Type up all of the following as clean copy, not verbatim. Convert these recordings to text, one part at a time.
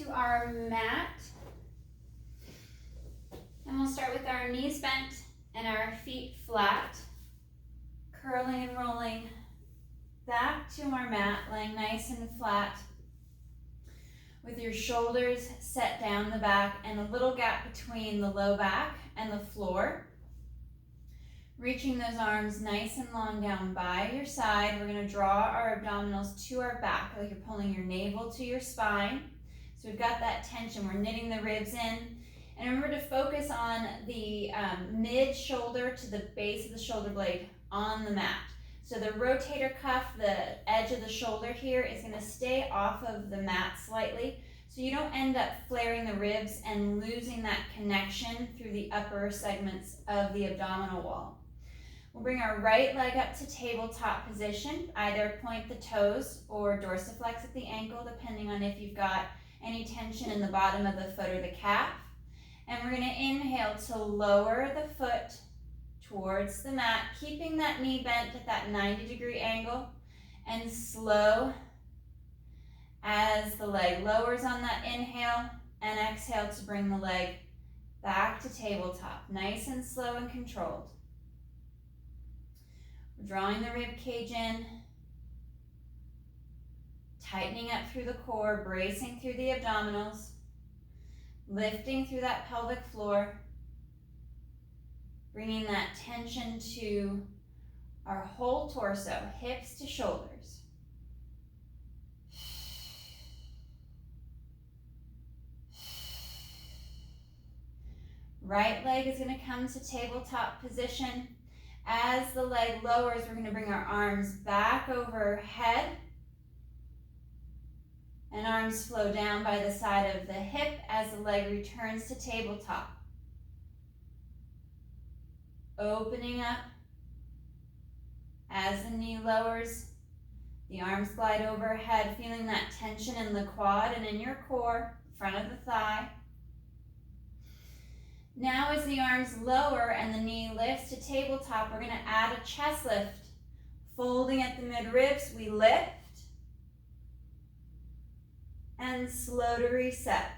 to our mat. And we'll start with our knees bent and our feet flat. Curling and rolling back to our mat, laying nice and flat. With your shoulders set down the back and a little gap between the low back and the floor. Reaching those arms nice and long down by your side. We're going to draw our abdominals to our back, like you're pulling your navel to your spine. So we've got that tension. We're knitting the ribs in. And remember to focus on the mid-shoulder to the base of the shoulder blade on the mat. So the rotator cuff, the edge of the shoulder here, is going to stay off of the mat slightly, so you don't end up flaring the ribs and losing that connection through the upper segments of the abdominal wall. We'll bring our right leg up to tabletop position. Either point the toes or dorsiflex at the ankle, depending on if you've got any tension in the bottom of the foot or the calf. And we're going to inhale to lower the foot towards the mat, keeping that knee bent at that 90-degree angle, and slow as the leg lowers on that inhale, and exhale to bring the leg back to tabletop, nice and slow and controlled. We're drawing the rib cage in, tightening up through the core, bracing through the abdominals, lifting through that pelvic floor, bringing that tension to our whole torso, hips to shoulders. Right leg is going to come to tabletop position. As the leg lowers, we're going to bring our arms back overhead. And arms flow down by the side of the hip as the leg returns to tabletop. Opening up as the knee lowers, the arms glide overhead, feeling that tension in the quad and in your core, front of the thigh. Now as the arms lower and the knee lifts to tabletop, we're going to add a chest lift. Folding at the mid-ribs, we lift and slow to reset.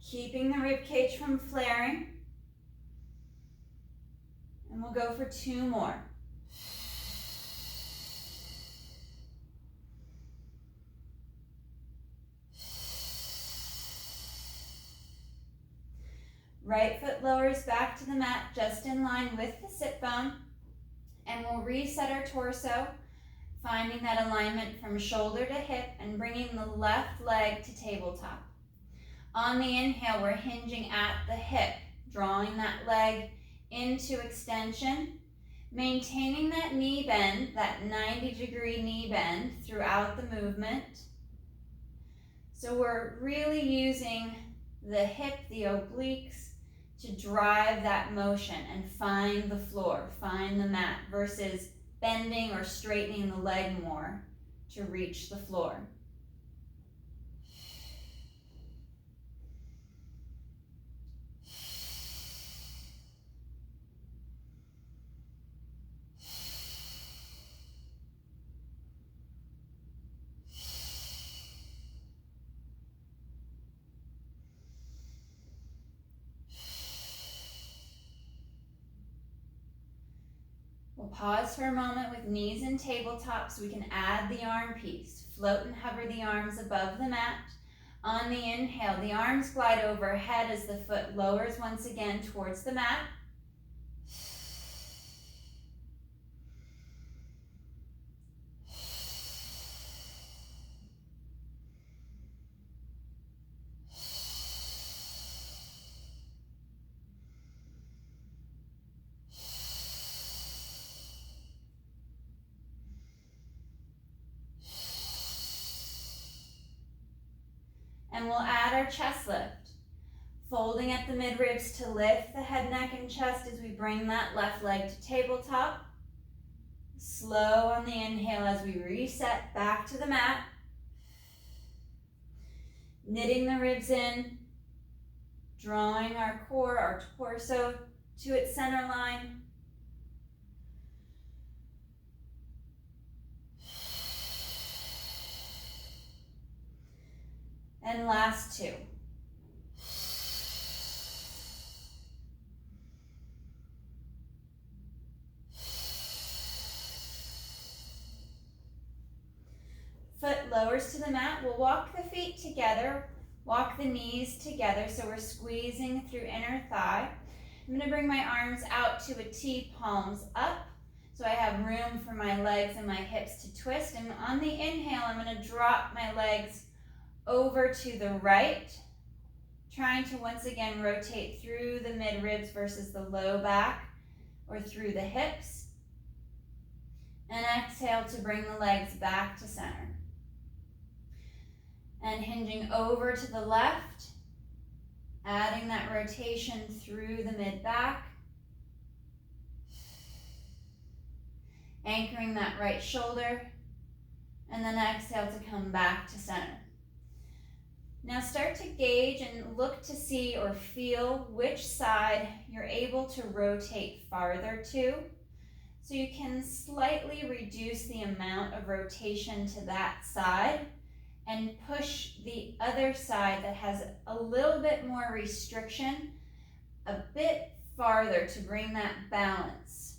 Keeping the rib cage from flaring. And we'll go for 2 more. Right foot lowers back to the mat, just in line with the sit bone. And we'll reset our torso, finding that alignment from shoulder to hip and bringing the left leg to tabletop. On the inhale, we're hinging at the hip, drawing that leg into extension, maintaining that knee bend, that 90-degree knee bend throughout the movement. So we're really using the hip, the obliques, to drive that motion and find the floor, find the mat, versus bending or straightening the leg more to reach the floor. We'll pause for a moment with knees and tabletop so we can add the arm piece. Float and hover the arms above the mat. On the inhale, the arms glide overhead as the foot lowers once again towards the mat. And we'll add our chest lift. Folding at the mid-ribs to lift the head, neck, and chest as we bring that left leg to tabletop. Slow on the inhale as we reset back to the mat. knitting the ribs in, drawing our core, our torso to its center line. And last two. Foot lowers to the mat. We'll walk the feet together, walk the knees together so we're squeezing through inner thigh. I'm going to bring my arms out to a T, palms up, so I have room for my legs and my hips to twist. And on the inhale, I'm going to drop my legs over to the right, trying to once again rotate through the mid ribs versus the low back or through the hips. And exhale to bring the legs back to center. And hinging over to the left, adding that rotation through the mid-back. Anchoring that right shoulder, and then exhale to come back to center. Now start to gauge and look to see or feel which side you're able to rotate farther to. So you can slightly reduce the amount of rotation to that side and push the other side that has a little bit more restriction a bit farther to bring that balance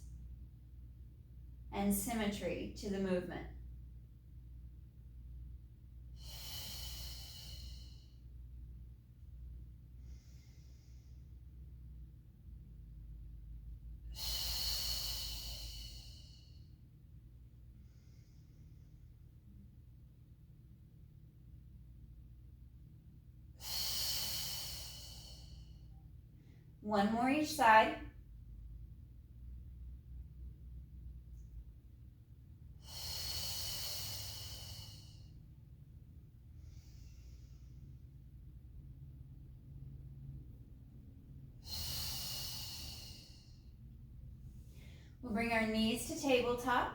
and symmetry to the movement. One more each side. We'll bring our knees to tabletop.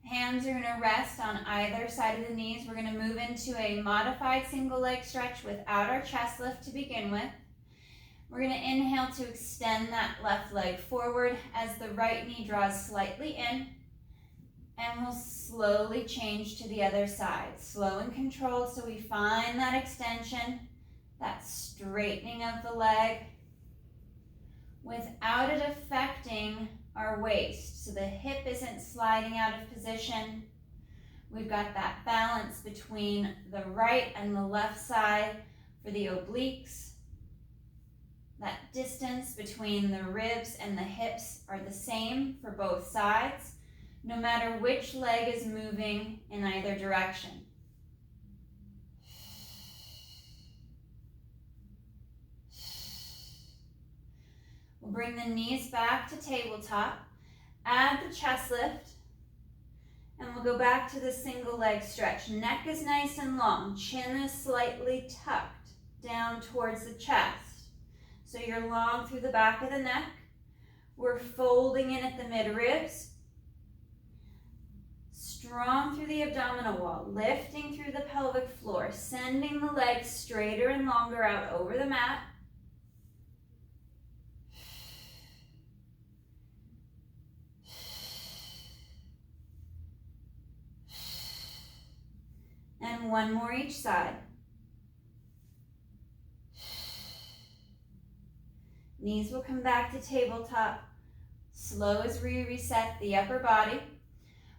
Hands are going to rest on either side of the knees. We're going to move into a modified single leg stretch without our chest lift to begin with. We're going to inhale to extend that left leg forward as the right knee draws slightly in. And we'll slowly change to the other side. Slow and controlled so we find that extension, that straightening of the leg without it affecting our waist. So the hip isn't sliding out of position. We've got that balance between the right and the left side for the obliques. That distance between the ribs and the hips are the same for both sides, no matter which leg is moving in either direction. We'll bring the knees back to tabletop, add the chest lift, and we'll go back to the single leg stretch. Neck is nice and long, chin is slightly tucked down towards the chest. So you're long through the back of the neck. We're folding in at the mid-ribs. Strong through the abdominal wall, lifting through the pelvic floor, sending the legs straighter and longer out over the mat. And one more each side. Knees will come back to tabletop. Slow as we reset the upper body.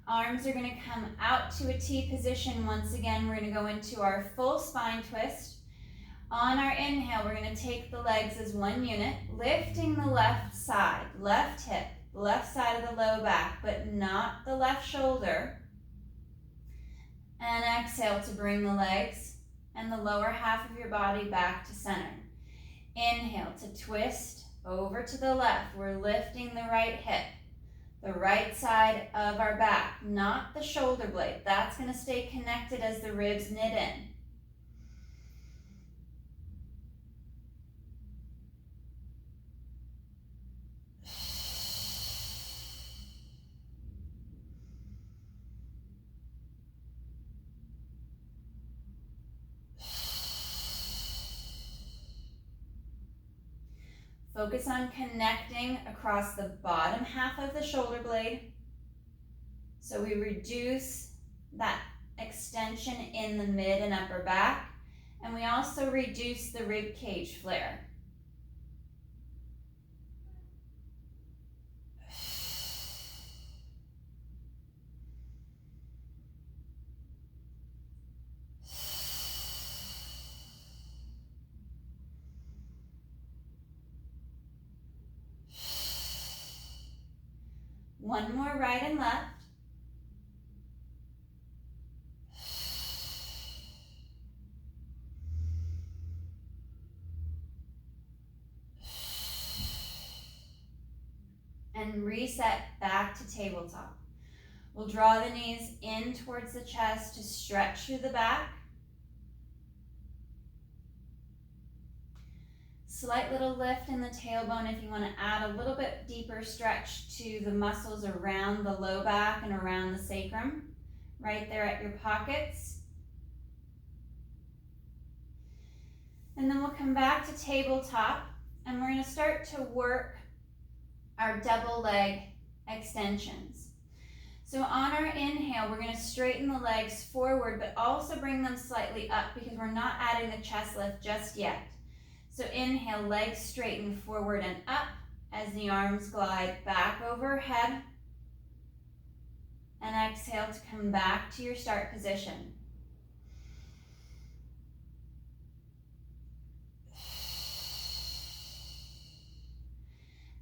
Arms are going to come out to a T position. Once again, we're going to go into our full spine twist. On our inhale, we're going to take the legs as one unit, lifting the left side, left hip, left side of the low back, but not the left shoulder. And exhale to bring the legs and the lower half of your body back to center. Inhale to twist over to the left. We're lifting the right hip, the right side of our back, not the shoulder blade. That's going to stay connected as the ribs knit in. Focus on connecting across the bottom half of the shoulder blade. So we reduce that extension in the mid and upper back, and we also reduce the rib cage flare. One more right and left. And reset back to tabletop. We'll draw the knees in towards the chest to stretch through the back. Slight little lift in the tailbone if you want to add a little bit deeper stretch to the muscles around the low back and around the sacrum, right there at your pockets. And then we'll come back to tabletop, and we're going to start to work our double leg extensions. So on our inhale, we're going to straighten the legs forward, but also bring them slightly up because we're not adding the chest lift just yet. So inhale, legs straighten forward and up as the arms glide back overhead. And exhale to come back to your start position.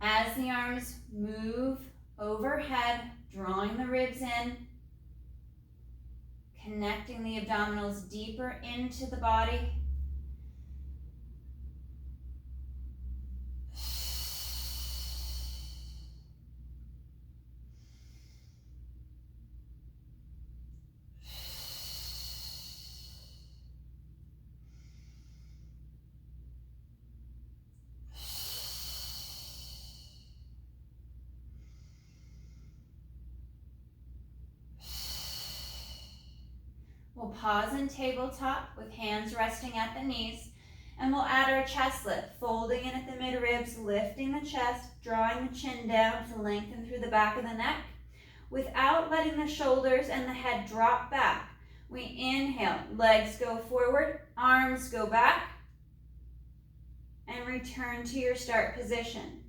As the arms move overhead, drawing the ribs in, connecting the abdominals deeper into the body. We'll pause in tabletop with hands resting at the knees, and we'll add our chest lift, folding in at the mid ribs, lifting the chest, drawing the chin down to lengthen through the back of the neck, without letting the shoulders and the head drop back. We inhale, legs go forward, arms go back, and return to your start position.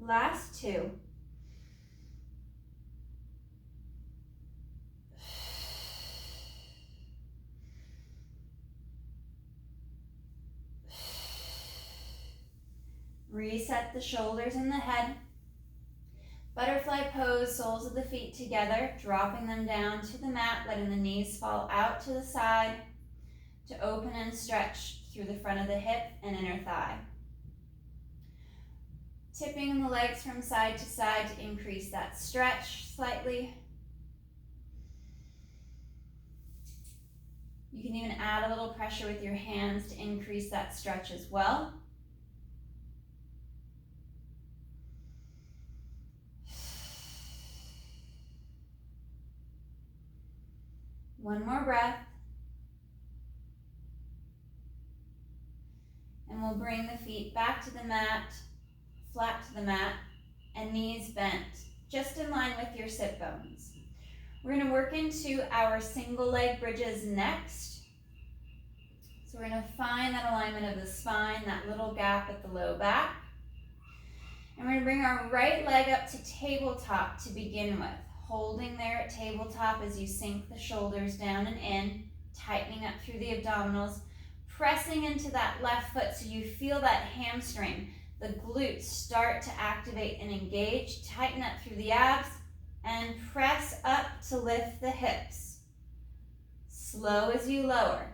Last two. Reset the shoulders and the head. Butterfly pose, soles of the feet together, dropping them down to the mat, letting the knees fall out to the side to open and stretch through the front of the hip and inner thigh. Tipping the legs from side to side to increase that stretch slightly. You can even add a little pressure with your hands to increase that stretch as well. One more breath. And we'll bring the feet back to the mat, flat to the mat, and knees bent, just in line with your sit bones. We're going to work into our single leg bridges next. So we're going to find that alignment of the spine, that little gap at the low back. And we're going to bring our right leg up to tabletop to begin with, holding there at tabletop as you sink the shoulders down and in, tightening up through the abdominals, pressing into that left foot so you feel that hamstring, the glutes start to activate and engage. Tighten up through the abs and press up to lift the hips. Slow as you lower.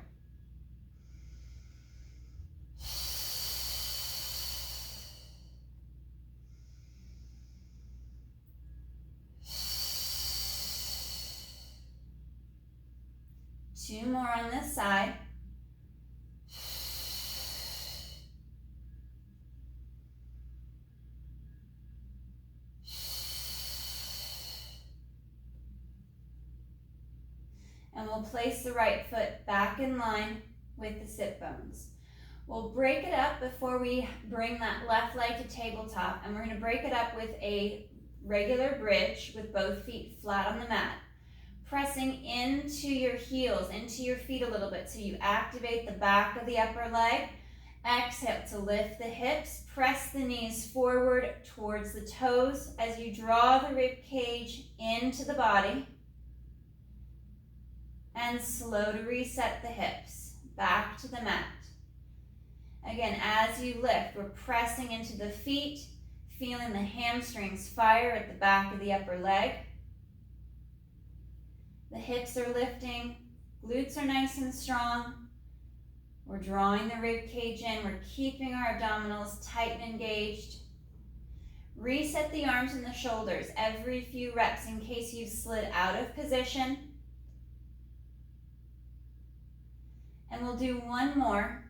2 more on this side. And we'll place the right foot back in line with the sit bones. We'll break it up before we bring that left leg to tabletop, and we're going to break it up with a regular bridge with both feet flat on the mat. Pressing into your heels, into your feet a little bit so you activate the back of the upper leg. Exhale to lift the hips, press the knees forward towards the toes as you draw the rib cage into the body. And slow to reset the hips, back to the mat. Again, as you lift, we're pressing into the feet, feeling the hamstrings fire at the back of the upper leg. The hips are lifting, glutes are nice and strong. We're drawing the rib cage in, we're keeping our abdominals tight and engaged. Reset the arms and the shoulders every few reps in case you've slid out of position. And we'll do one more.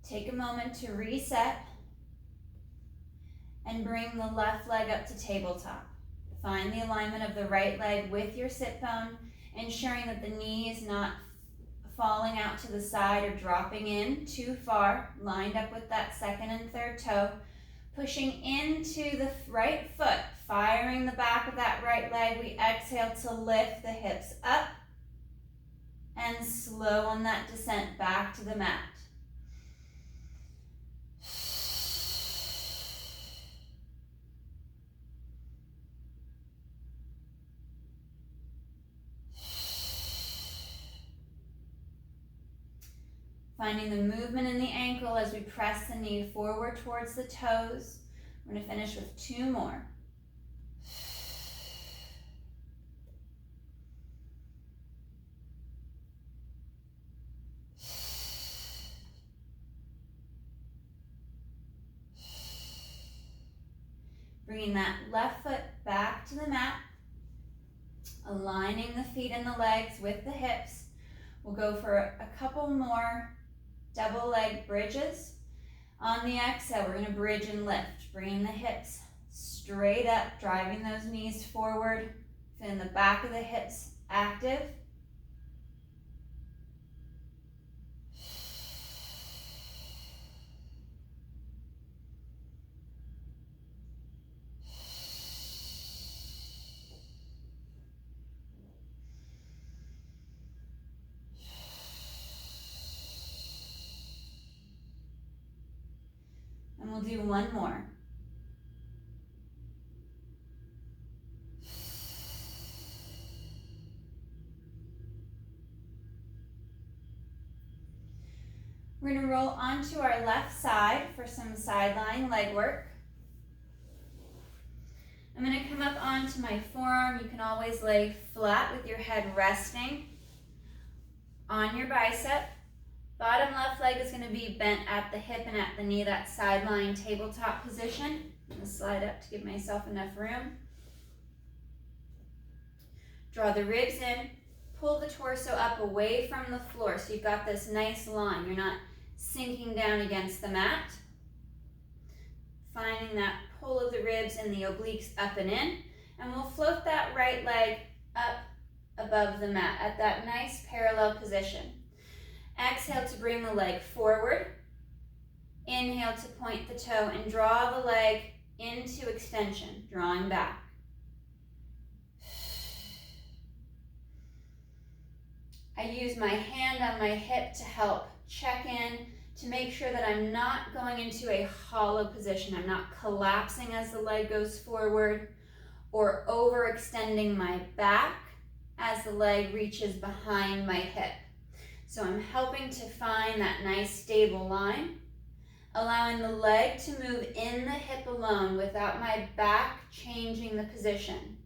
Take a moment to reset and bring the left leg up to tabletop. Find the alignment of the right leg with your sit bone, ensuring that the knee is not falling out to the side or dropping in too far, lined up with that second and third toe. Pushing into the right foot, firing the back of that right leg, we exhale to lift the hips up and slow on that descent back to the mat. Finding the movement in the ankle as we press the knee forward towards the toes. We're going to finish with 2 more. Bringing that left foot back to the mat, aligning the feet and the legs with the hips. We'll go for a couple more double leg bridges. On the exhale, we're going to bridge and lift, bringing the hips straight up, driving those knees forward, feeling the back of the hips active. And we'll do one more. We're going to roll onto our left side for some sideline leg work. I'm going to come up onto my forearm. You can always lay flat with your head resting on your bicep. Bottom left leg is going to be bent at the hip and at the knee, that sideline tabletop position. I'm going to slide up to give myself enough room. Draw the ribs in, pull the torso up away from the floor so you've got this nice line. You're not sinking down against the mat. Finding that pull of the ribs and the obliques up and in. And we'll float that right leg up above the mat at that nice parallel position. Exhale to bring the leg forward. Inhale to point the toe and draw the leg into extension, drawing back. I use my hand on my hip to help check in, to make sure that I'm not going into a hollow position. I'm not collapsing as the leg goes forward or overextending my back as the leg reaches behind my hip. So I'm helping to find that nice stable line, allowing the leg to move in the hip alone without my back changing the position.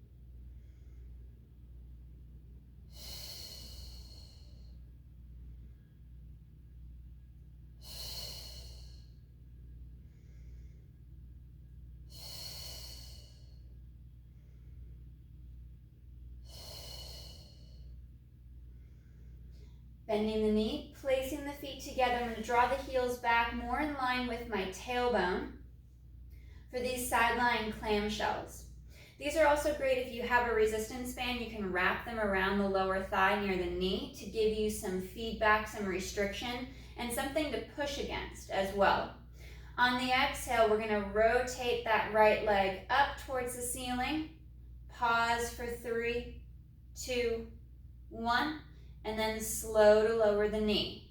Bending the knee, placing the feet together. I'm going to draw the heels back more in line with my tailbone for these sideline clamshells. These are also great if you have a resistance band. You can wrap them around the lower thigh near the knee to give you some feedback, some restriction, and something to push against as well. On the exhale, we're going to rotate that right leg up towards the ceiling. Pause for 3, 2, 1, and then slow to lower the knee.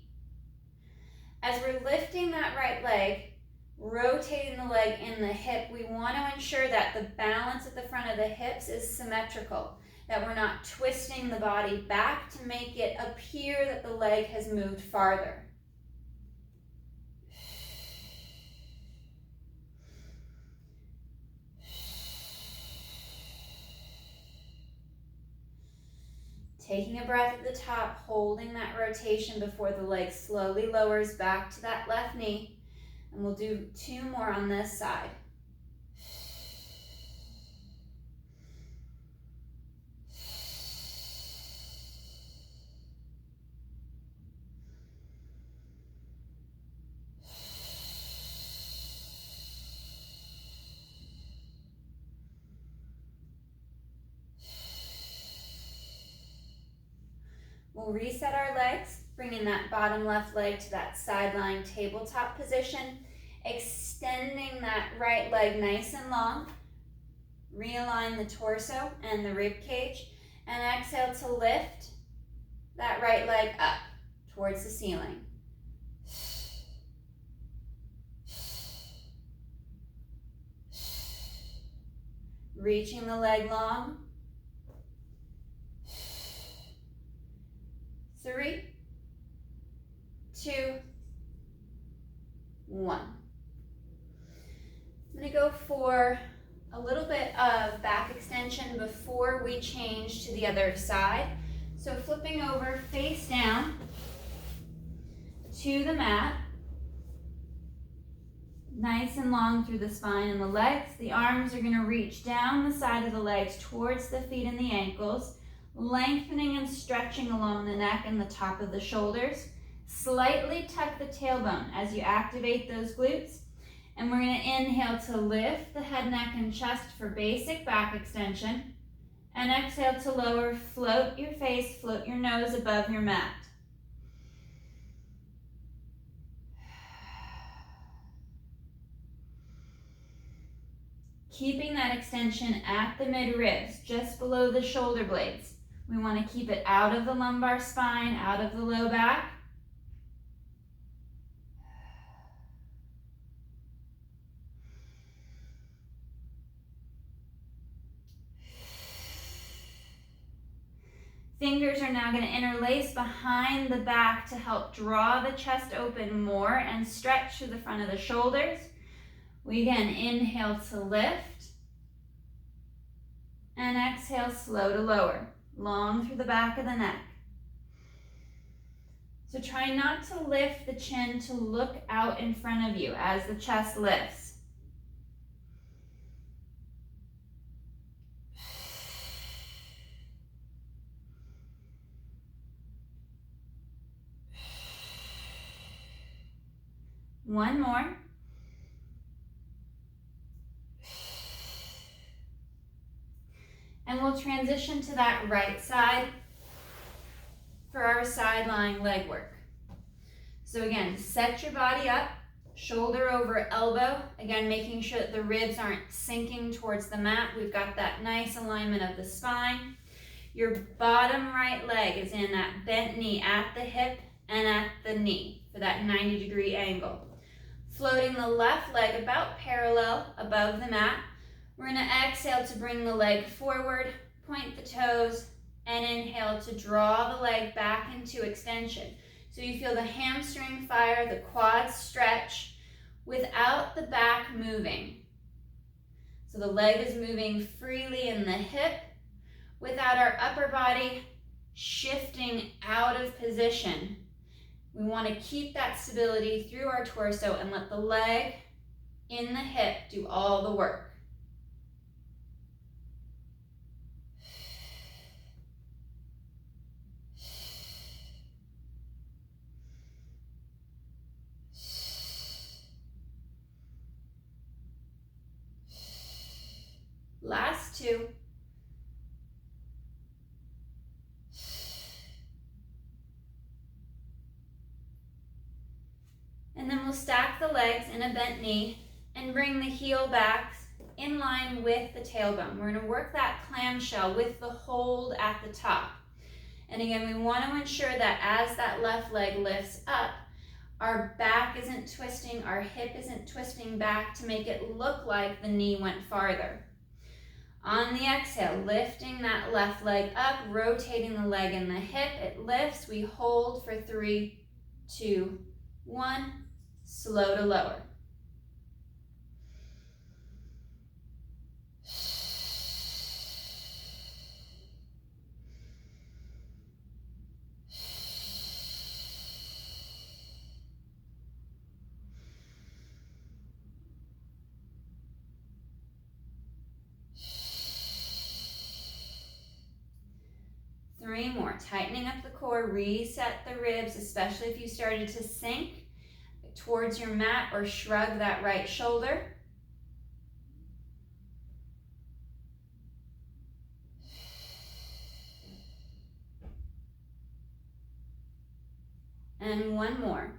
As we're lifting that right leg, rotating the leg in the hip, we want to ensure that the balance at the front of the hips is symmetrical, that we're not twisting the body back to make it appear that the leg has moved farther. Taking a breath at the top, holding that rotation before the leg slowly lowers back to that left knee. And we'll do 2 more on this side. We'll reset our legs, bringing that bottom left leg to that sideline tabletop position, extending that right leg nice and long. Realign the torso and the rib cage, and exhale to lift that right leg up towards the ceiling. Reaching the leg long. 3, 2, 1. I'm going to go for a little bit of back extension before we change to the other side. So flipping over face down to the mat. Nice and long through the spine and the legs. The arms are going to reach down the side of the legs towards the feet and the ankles. Lengthening and stretching along the neck and the top of the shoulders. Slightly tuck the tailbone as you activate those glutes. And we're going to inhale to lift the head, neck, and chest for basic back extension. And exhale to lower, float your face, float your nose above your mat. Keeping that extension at the mid-ribs, just below the shoulder blades. We want to keep it out of the lumbar spine, out of the low back. Fingers are now going to interlace behind the back to help draw the chest open more and stretch through the front of the shoulders. We again inhale to lift and exhale slow to lower. Long through the back of the neck. So try not to lift the chin to look out in front of you as the chest lifts. One more. And we'll transition to that right side for our sideline leg work. So again, set your body up, shoulder over elbow. Again, making sure that the ribs aren't sinking towards the mat. We've got that nice alignment of the spine. Your bottom right leg is in that bent knee at the hip and at the knee for that 90-degree angle. Floating the left leg about parallel above the mat. We're going to exhale to bring the leg forward, point the toes, and inhale to draw the leg back into extension. So you feel the hamstring fire, the quads stretch without the back moving. So the leg is moving freely in the hip without our upper body shifting out of position. We want to keep that stability through our torso and let the leg in the hip do all the work. 2. And then we'll stack the legs in a bent knee and bring the heel back in line with the tailbone. We're going to work that clamshell with the hold at the top. And again, we want to ensure that as that left leg lifts up, our back isn't twisting, our hip isn't twisting back to make it look like the knee went farther. On the exhale, lifting that left leg up, rotating the leg and the hip, it lifts. We hold for 3, 2, 1, slow to lower. Three more, tightening up the core, reset the ribs, especially if you started to sink towards your mat or shrug that right shoulder. And one more.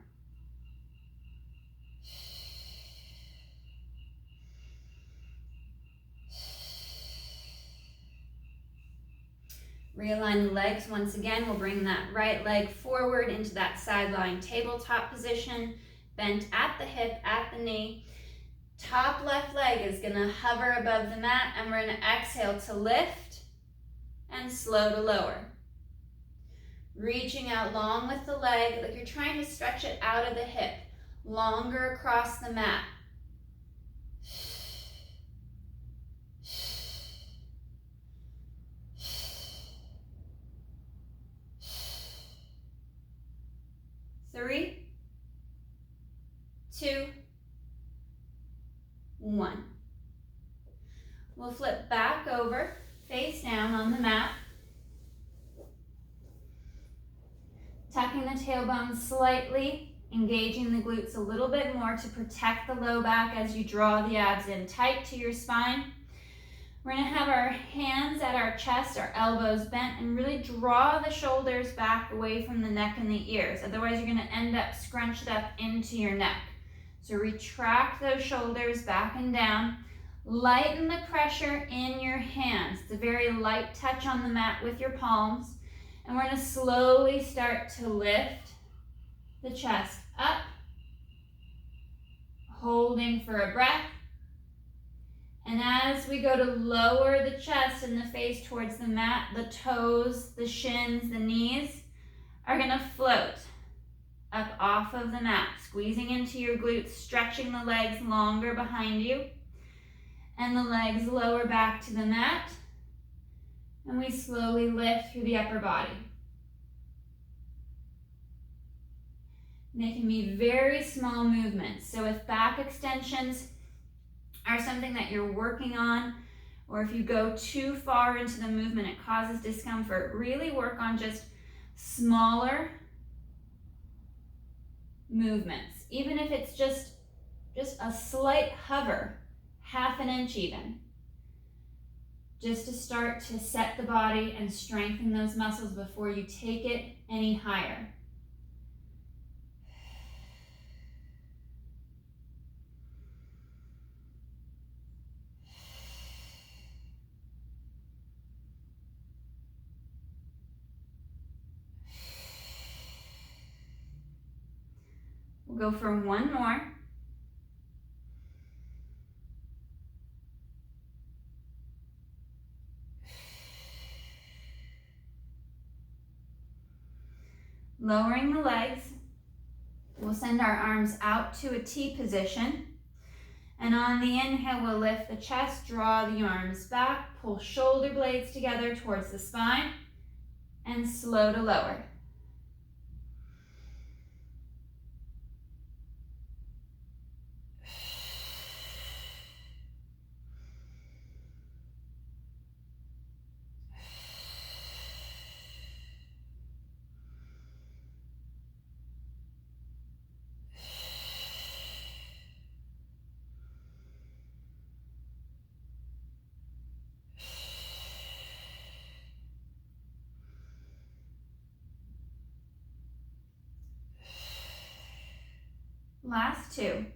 Realign the legs once again. We'll bring that right leg forward into that sideline tabletop position, bent at the hip, at the knee. Top left leg is gonna hover above the mat, and we're gonna exhale to lift and slow to lower. Reaching out long with the leg, like you're trying to stretch it out of the hip, longer across the mat. Three, 2, 1. We'll flip back over, face down on the mat. Tucking the tailbone slightly, engaging the glutes a little bit more to protect the low back as you draw the abs in tight to your spine. We're going to have our hands at our chest, our elbows bent, and really draw the shoulders back away from the neck and the ears. Otherwise, you're going to end up scrunched up into your neck. So retract those shoulders back and down. Lighten the pressure in your hands. It's a very light touch on the mat with your palms. And we're going to slowly start to lift the chest up, holding for a breath. And as we go to lower the chest and the face towards the mat, the toes, the shins, the knees are going to float up off of the mat, squeezing into your glutes, stretching the legs longer behind you, and the legs lower back to the mat, and we slowly lift through the upper body. They can be very small movements. So if back extensions are something that you're working on, or if you go too far into the movement, it causes discomfort, really work on just smaller movements. Even if it's just a slight hover, half an inch even, just to start to set the body and strengthen those muscles before you take it any higher. We'll go for one more. Lowering the legs, we'll send our arms out to a T position. And on the inhale, we'll lift the chest, draw the arms back, pull shoulder blades together towards the spine, and slow to lower. Last two.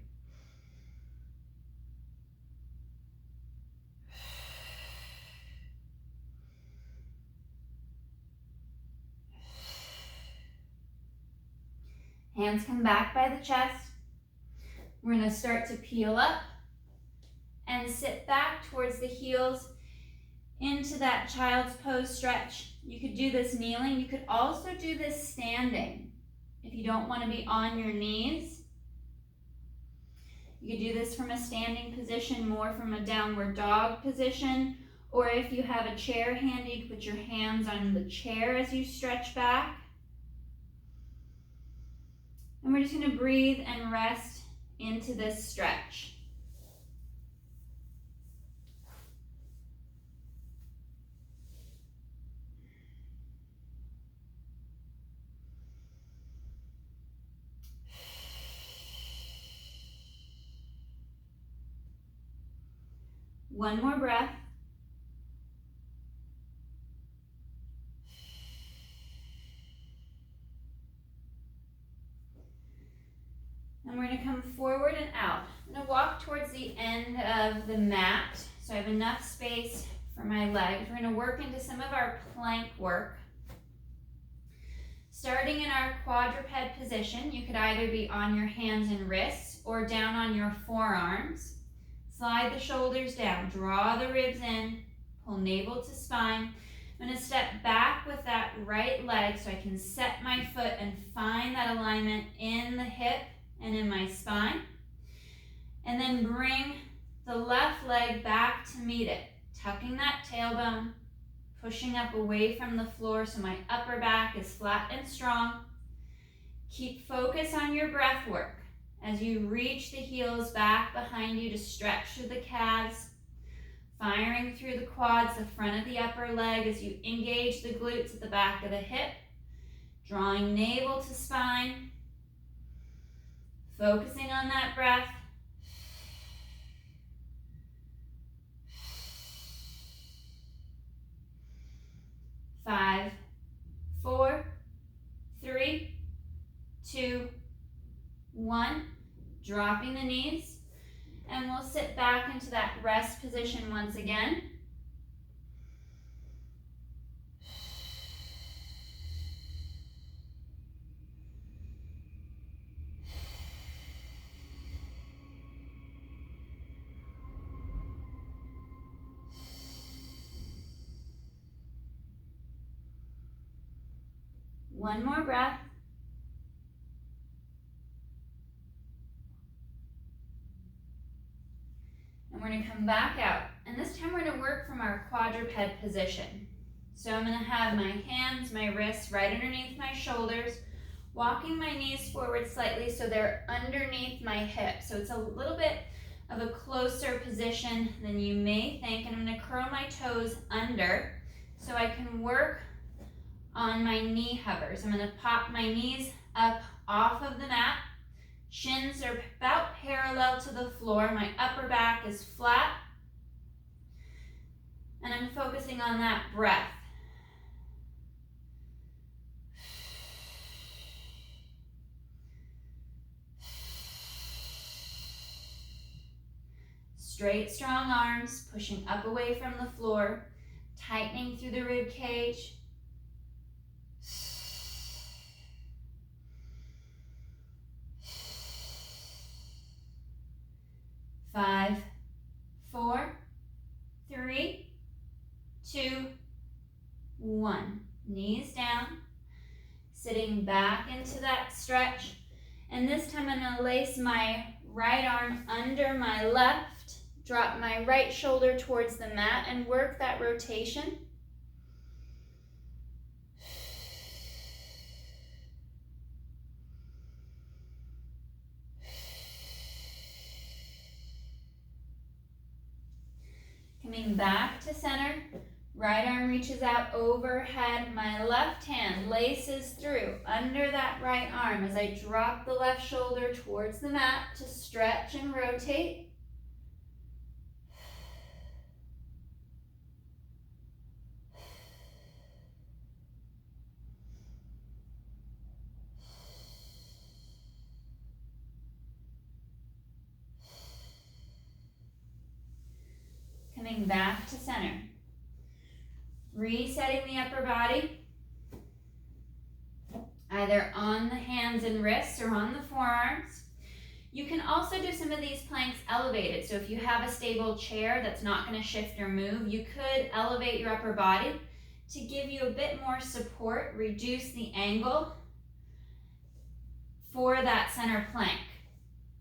Hands come back by the chest. We're going to start to peel up and sit back towards the heels into that child's pose stretch. You could do this kneeling. You could also do this standing if you don't want to be on your knees. You could do this from a standing position, more from a downward dog position, or if you have a chair handy, you can put your hands on the chair as you stretch back. And we're just going to breathe and rest into this stretch. One more breath. And we're going to come forward and out. I'm going to walk towards the end of the mat so I have enough space for my legs. We're going to work into some of our plank work. Starting in our quadruped position, you could either be on your hands and wrists or down on your forearms. Slide the shoulders down, draw the ribs in, pull navel to spine. I'm going to step back with that right leg so I can set my foot and find that alignment in the hip and in my spine. And then bring the left leg back to meet it, tucking that tailbone, pushing up away from the floor so my upper back is flat and strong. Keep focus on your breath work as you reach the heels back behind you to stretch through the calves, firing through the quads, the front of the upper leg as you engage the glutes at the back of the hip, drawing navel to spine, focusing on that breath. Five, 4, 3, 2, 1. Dropping the knees. And we'll sit back into that rest position once again. One more breath. And we're going to come back out. And this time we're going to work from our quadruped position. So I'm going to have my hands, my wrists right underneath my shoulders, walking my knees forward slightly so they're underneath my hips. So it's a little bit of a closer position than you may think. And I'm going to curl my toes under so I can work on my knee hovers. I'm going to pop my knees up off of the mat. Shins are about parallel to the floor. My upper back is flat. And I'm focusing on that breath. Straight, strong arms, pushing up away from the floor, tightening through the rib cage. 5, 4, 3, 2, 1. Knees down, sitting back into that stretch. And this time I'm going to lace my right arm under my left, drop my right shoulder towards the mat and work that rotation. Coming back to center, right arm reaches out overhead, my left hand laces through under that right arm as I drop the left shoulder towards the mat to stretch and rotate. coming back to center. Resetting the upper body, either on the hands and wrists or on the forearms. You can also do some of these planks elevated. So if you have a stable chair that's not going to shift or move, you could elevate your upper body to give you a bit more support, reduce the angle for that center plank.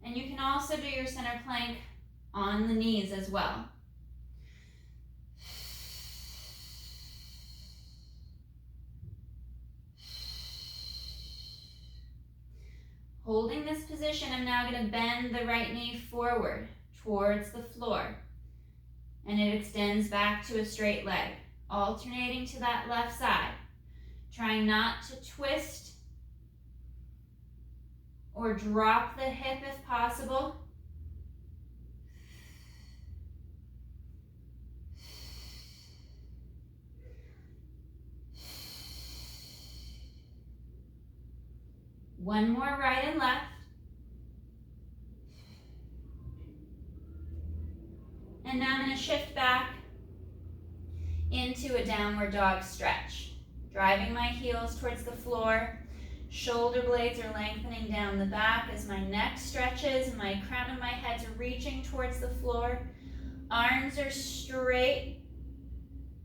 And you can also do your center plank on the knees as well. Holding this position, I'm now going to bend the right knee forward towards the floor. And it extends back to a straight leg, alternating to that left side. Trying not to twist or drop the hip if possible. One more right and left. And now I'm going to shift back into a downward dog stretch. Driving my heels towards the floor. Shoulder blades are lengthening down the back as my neck stretches and my crown of my head's reaching towards the floor. Arms are straight.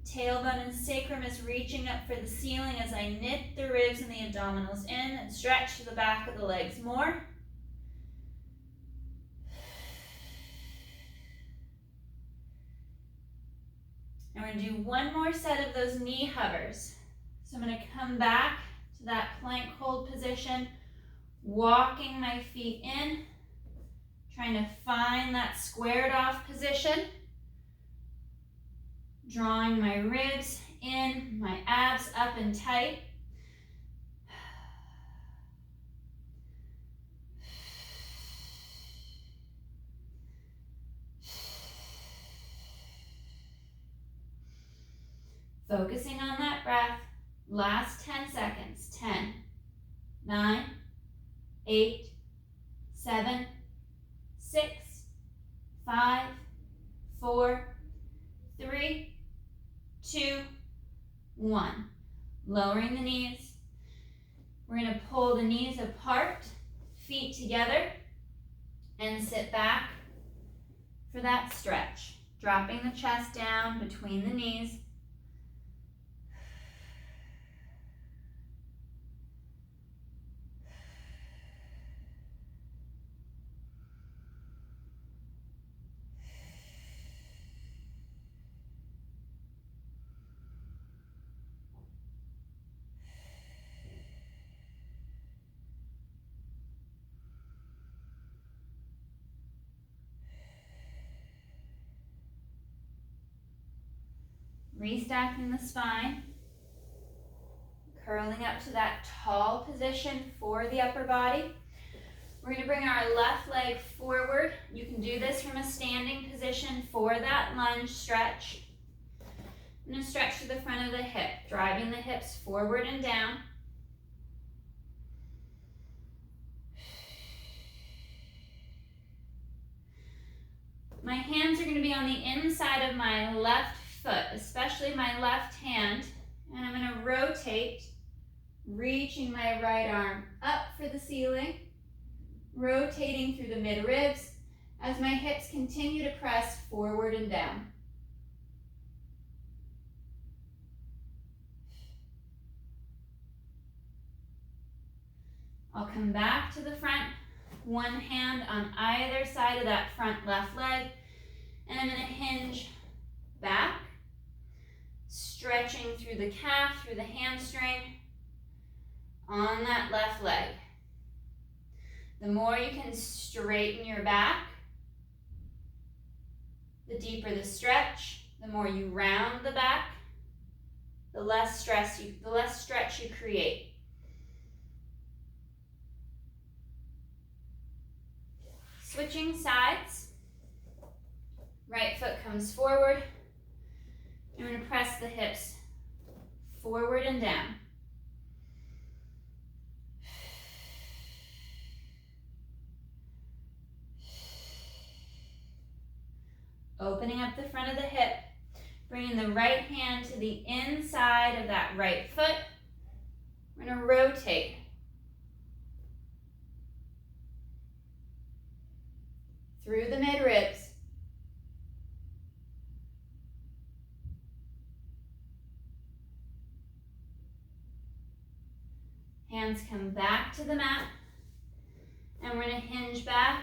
Tailbone and sacrum is reaching up for the ceiling as I knit the ribs and the abdominals in and stretch to the back of the legs more. And we're going to do one more set of those knee hovers. So I'm going to come back to that plank hold position, walking my feet in, trying to find that squared off position. Drawing my ribs in, my abs up and tight. Focusing on that breath. Last 10 seconds. 10, 9, 8, 7, 6, 5, 4, 3, 2, 1. Lowering the knees. We're going to pull the knees apart, feet together, and sit back for that stretch. Dropping the chest down between the knees. Restacking the spine, curling up to that tall position for the upper body. We're going to bring our left leg forward. You can do this from a standing position for that lunge stretch. I'm going to stretch to the front of the hip, driving the hips forward and down. My hands are going to be on the inside of my left foot, especially my left hand, and I'm going to rotate, reaching my right arm up for the ceiling, rotating through the mid-ribs as my hips continue to press forward and down. I'll come back to the front, one hand on either side of that front left leg, and I'm going to hinge back, stretching through the calf, through the hamstring, on that left leg. The more you can straighten your back, the deeper the stretch, the more you round the back, the less stretch you create. Switching sides. Right foot comes forward. I'm going to press the hips forward and down. Opening up up the front of the hip, bringing the right hand to the inside of that right foot. We're going to rotate. Through the mid-ribs. Hands come back to the mat. And we're going to hinge back.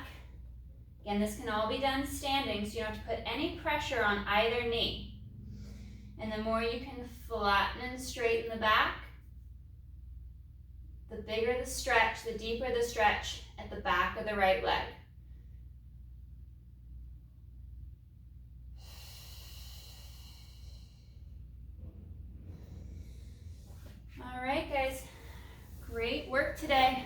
Again, this can all be done standing, so you don't have to put any pressure on either knee. And the more you can flatten and straighten the back, the bigger the stretch, the deeper the stretch at the back of the right leg. All right, guys. Great work today.